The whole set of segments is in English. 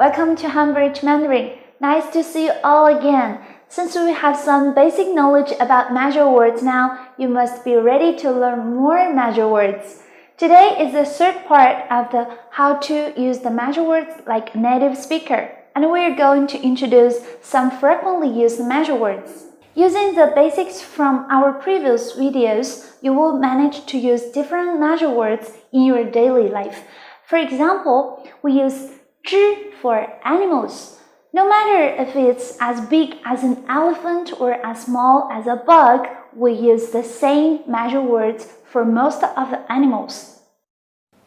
Welcome to Hamburg Mandarin. Nice to see you all again. Since we have some basic knowledge about measure words now, you must be ready to learn more measure words. Today is the third part of the how to use the measure words like a native speaker, and we are going to introduce some frequently used measure words. Using the basics from our previous videos, you will manage to use different measure words in your daily life. For example, we use 只 for animals. No matter if it's as big as an elephant or as small as a bug, we use the same measure words for most of the animals.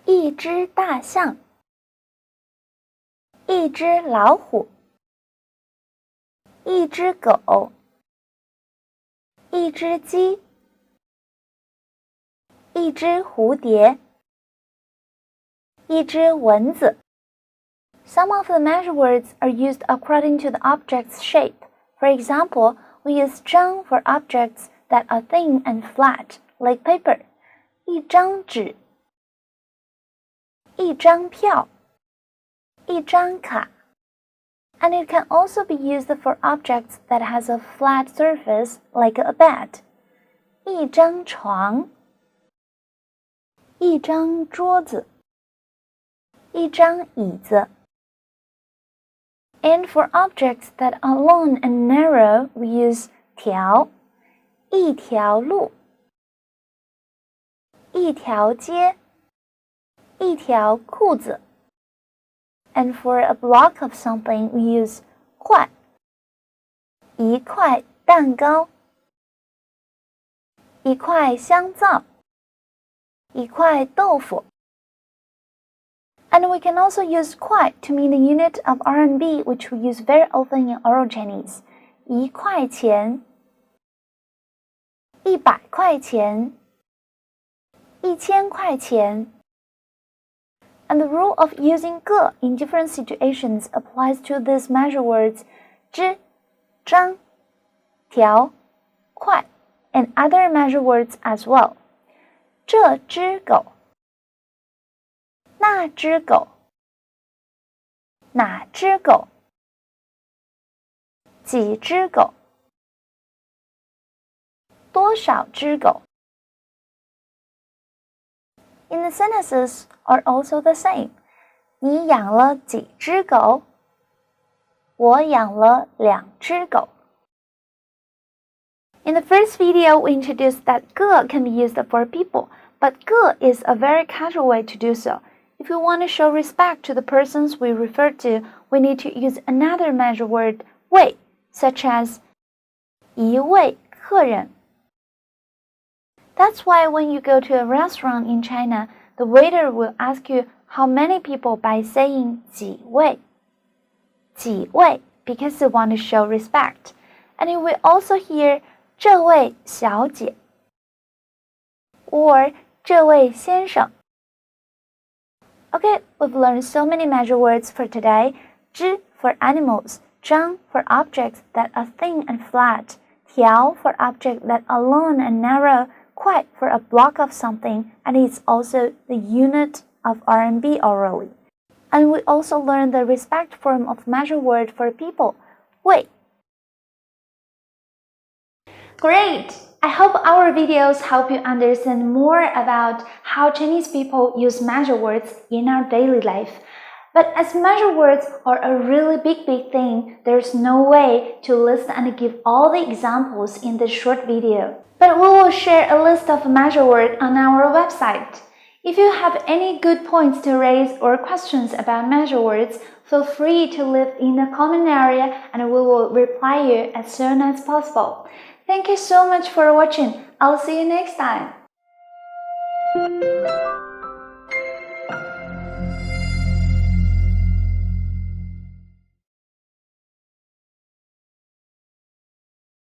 一只大象，一只老虎，一只狗，一只鸡，一只蝴蝶，一只蚊子。Some of the measure words are used according to the object's shape. For example, we use 张 for objects that are thin and flat, like paper. 一张纸，一张票，一张卡。And it can also be used for objects that has a flat surface, like a bed. 一张床，一张桌子，一张椅子。And for objects that are long and narrow, we use 条，一条路，一条街，一条裤子。And for a block of something, we use 块，一块蛋糕，一块香皂，一块豆腐。And we can also use 块 to mean the unit of RMB, which we use very often in oral Chinese. 一块钱，100块钱，1000块钱。And the rule of using 个 in different situations applies to these measure words 只、张、条、块 and other measure words as well. 这只狗，那只狗，哪只狗，几只狗，多少只狗。In the sentences are also the same. 你养了几只狗？我养了2只狗。In the first video, we introduced that 个 can be used for people, but 个 is a very casual way to do so. If we want to show respect to the persons we refer to, we need to use another measure word 位, such as 一位客人。That's why when you go to a restaurant in China, the waiter will ask you how many people by saying 几位. 几位 because they want to show respect. And you will also hear 这位小姐 or 这位先生。Okay, we've learned so many measure words for today. 只 for animals, 张 for objects that are thin and flat, 条 for objects that are long and narrow, 块 for a block of something, and it's also the unit of RMB orally. And we also learned the respect form of measure word for people, 位. Great! I hope our videos help you understand more about how Chinese people use measure words in our daily life. But as measure words are a really big thing, there's no way to list and give all the examples in this short video. But we will share a list of measure words on our website. If you have any good points to raise or questions about measure words, feel free to leave in the comment area and we will reply you as soon as possible. Thank you so much for watching. I'll see you next time.